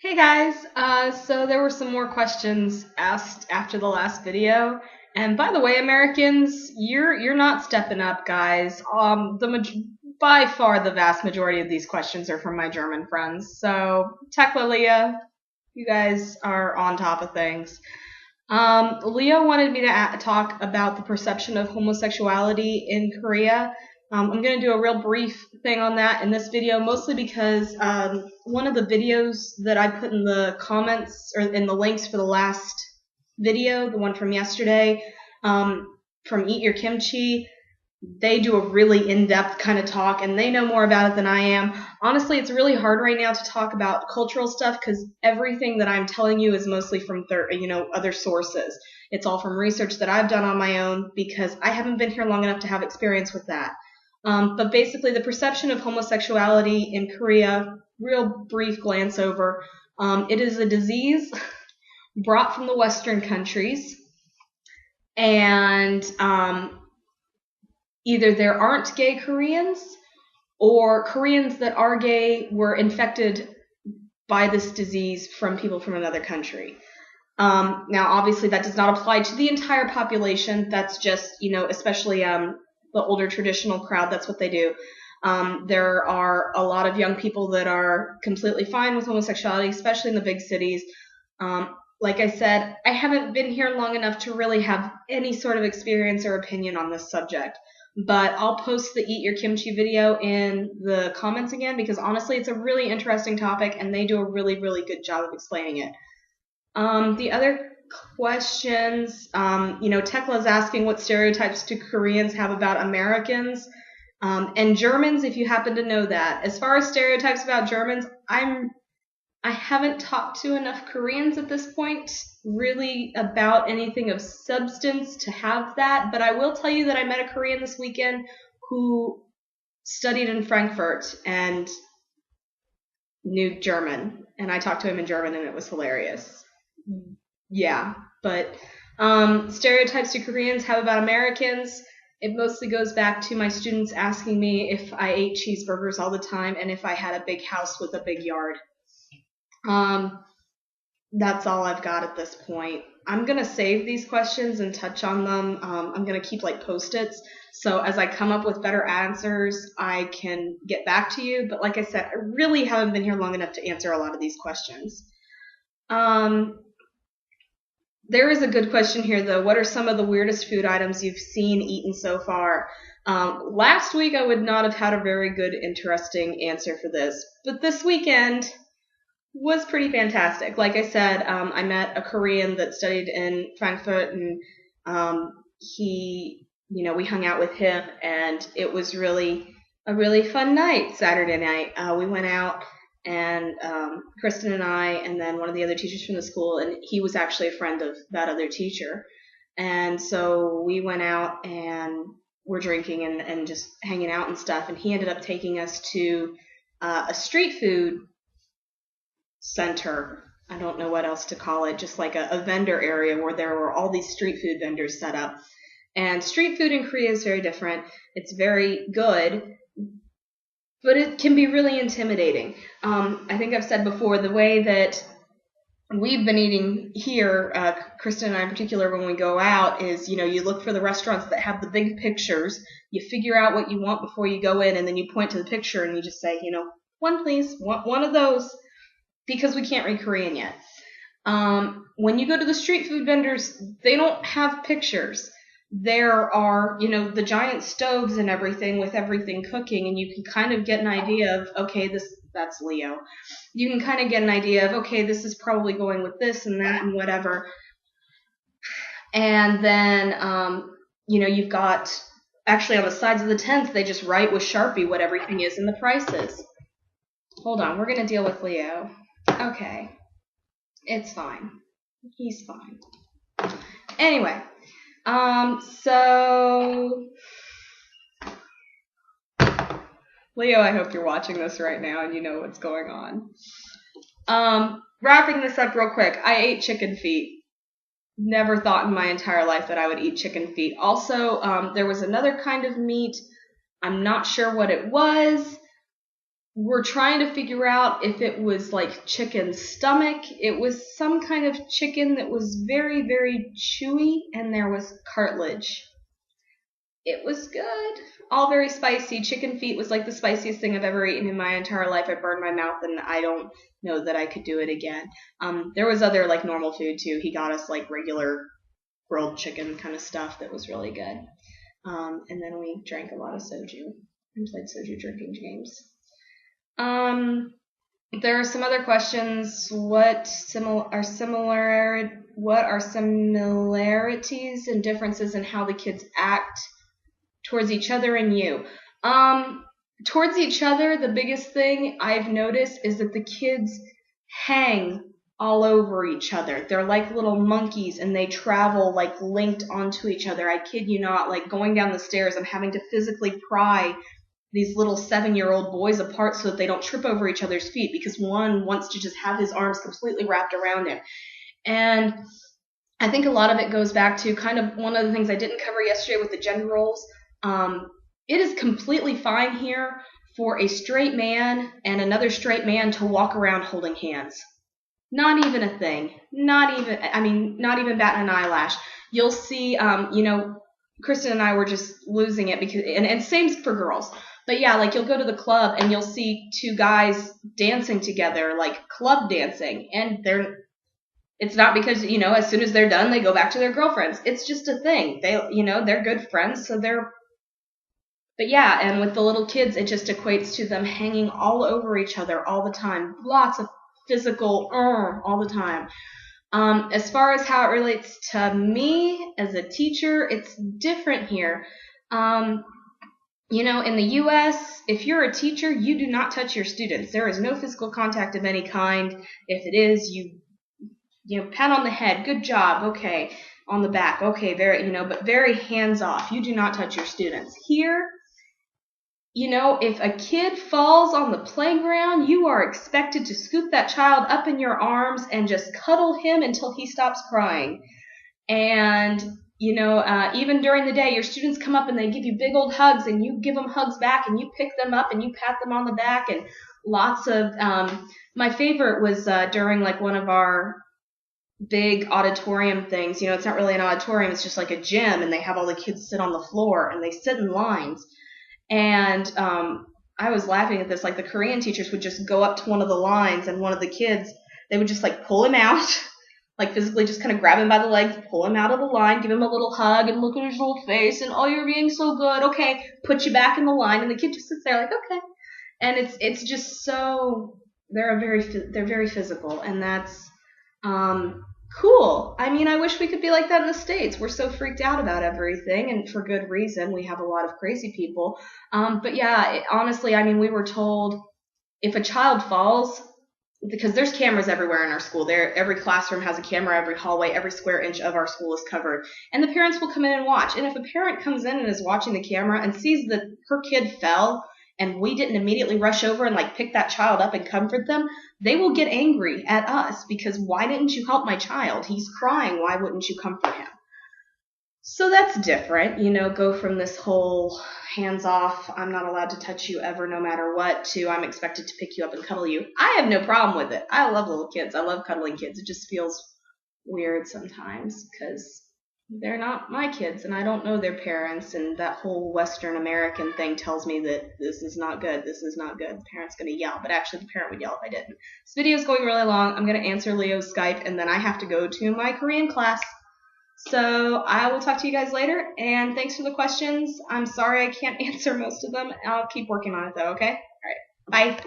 Hey guys, so there were some more questions asked after the last video, and by the way, Americans, you're not stepping up, guys. By far the vast majority of these questions are from my German friends. So Tekla, Leah, you guys are on top of things. Leo wanted me to talk about the perception of homosexuality in Korea. I'm going to do a real brief thing on that in this video, mostly because one of the videos that I put in the comments or in the links for the last video, the one from yesterday, from Eat Your Kimchi, they do a really in-depth kind of talk, and they know more about it than I am. Honestly, it's really hard right now to talk about cultural stuff because everything that I'm telling you is mostly from other sources. It's all from research that I've done on my own because I haven't been here long enough to have experience with that. But basically, the perception of homosexuality in Korea, real brief glance over. It is a disease brought from the Western countries, and either there aren't gay Koreans or Koreans that are gay were infected by this disease from people from another country. Now, obviously, that does not apply to the entire population. That's just, especially the older traditional crowd, that's what they do. There are a lot of young people that are completely fine with homosexuality, especially in the big cities. Like I said, I haven't been here long enough to really have any sort of experience or opinion on this subject. But I'll post the Eat Your Kimchi video in the comments again because honestly, it's a really interesting topic and they do a really, really good job of explaining it. The other questions, Tekla is asking what stereotypes do Koreans have about Americans and Germans, if you happen to know that. As far as stereotypes about Germans, I haven't talked to enough Koreans at this point really about anything of substance to have that, but I will tell you that I met a Korean this weekend who studied in Frankfurt and knew German, and I talked to him in German and it was hilarious. Yeah, but stereotypes do Koreans have about Americans? It mostly goes back to my students asking me if I ate cheeseburgers all the time and if I had a big house with a big yard. That's all I've got at this point. I'm going to save these questions and touch on them. I'm going to keep like post-its. So as I come up with better answers, I can get back to you. But like I said, I really haven't been here long enough to answer a lot of these questions. There is a good question here, though. What are some of the weirdest food items you've seen eaten so far? Last week, I would not have had a very good, interesting answer for this. But this weekend was pretty fantastic. Like I said, I met a Korean that studied in Frankfurt, and we hung out with him, and it was really a really fun night, Saturday night. We went out, and Kristen and I, and then one of the other teachers from the school, and he was actually a friend of that other teacher. And so we went out and were drinking and just hanging out and stuff, and he ended up taking us to a street food center. I don't know what else to call it, just like a vendor area where there were all these street food vendors set up. And street food in Korea is very different. It's very good, but it can be really intimidating. I think I've said before, the way that we've been eating here, Kristen and I in particular, when we go out, is, you look for the restaurants that have the big pictures, you figure out what you want before you go in, and then you point to the picture and you just say, one please, one of those, because we can't read Korean yet. When you go to the street food vendors, they don't have pictures. There are, the giant stoves and everything with everything cooking, and you can kind of get an idea of, okay, that's Leo. You can kind of get an idea of, okay, this is probably going with this and that and whatever. And then, you've got, actually on the sides of the tents, they just write with Sharpie what everything is and the prices. Hold on, we're going to deal with Leo. Okay. It's fine. He's fine. Anyway, so Leo, I hope you're watching this right now and you know what's going on. Wrapping this up real quick, I ate chicken feet. Never thought in my entire life that I would eat chicken feet. Also, there was another kind of meat. I'm not sure what it was. we're trying to figure out if it was like chicken stomach. It was some kind of chicken that was very, very chewy, and there was cartilage. It was good. All very spicy. Chicken feet was like the spiciest thing I've ever eaten in my entire life. I burned my mouth, and I don't know that I could do it again. There was other like normal food too. He got us like regular grilled chicken kind of stuff that was really good. And then we drank a lot of soju and played soju drinking games. There are some other questions. What are similarities and differences in how the kids act towards each other and you? Towards each other, the biggest thing I've noticed is that the kids hang all over each other. They're like little monkeys, and they travel like linked onto each other. I kid you not, like going down the stairs, I'm having to physically pry these little 7-year-old boys apart so that they don't trip over each other's feet, because one wants to just have his arms completely wrapped around him. And I think a lot of it goes back to kind of one of the things I didn't cover yesterday with the gender roles. It is completely fine here for a straight man and another straight man to walk around holding hands. Not even a thing. Not even batting an eyelash. You'll see, Kristen and I were just losing it because, and same for girls. But yeah, like you'll go to the club and you'll see two guys dancing together, like club dancing, and it's not because, as soon as they're done, they go back to their girlfriends. It's just a thing. They're good friends, but yeah, and with the little kids, it just equates to them hanging all over each other all the time. Lots of physical, all the time. As far as how it relates to me as a teacher, it's different here. In the U.S., if you're a teacher, you do not touch your students. There is no physical contact of any kind. If it is, you pat on the head, good job, okay, on the back, okay, but very hands off. You do not touch your students. Here, if a kid falls on the playground, you are expected to scoop that child up in your arms and just cuddle him until he stops crying. And, even during the day, your students come up and they give you big old hugs, and you give them hugs back, and you pick them up and you pat them on the back, and lots of, my favorite was during like one of our big auditorium things. It's not really an auditorium, it's just like a gym, and they have all the kids sit on the floor and they sit in lines. And I was laughing at this, like the Korean teachers would just go up to one of the lines, and one of the kids, they would just like pull him out, like physically just kind of grab him by the legs, pull him out of the line, give him a little hug, and look at his little face, and oh, you're being so good, okay, put you back in the line, and the kid just sits there like, okay. And it's just so, they're very physical, and that's cool. I wish we could be like that in the States. We're so freaked out about everything, and for good reason. We have a lot of crazy people. But yeah, honestly, we were told if a child falls, because there's cameras everywhere in our school. Every classroom has a camera, every hallway, every square inch of our school is covered. And the parents will come in and watch. And if a parent comes in and is watching the camera and sees that her kid fell, and we didn't immediately rush over and like pick that child up and comfort them, they will get angry at us because why didn't you help my child? He's crying. Why wouldn't you comfort him? So that's different, go from this whole hands off, I'm not allowed to touch you ever no matter what, to I'm expected to pick you up and cuddle you. I have no problem with it. I love little kids. I love cuddling kids. It just feels weird sometimes because they're not my kids, and I don't know their parents, and that whole Western American thing tells me that this is not good. This is not good. The parent's going to yell, but actually the parent would yell if I didn't. This video is going really long. I'm going to answer Leo's Skype, and then I have to go to my Korean class. So I will talk to you guys later, and thanks for the questions. I'm sorry I can't answer most of them. I'll keep working on it, though, okay? All right. Bye.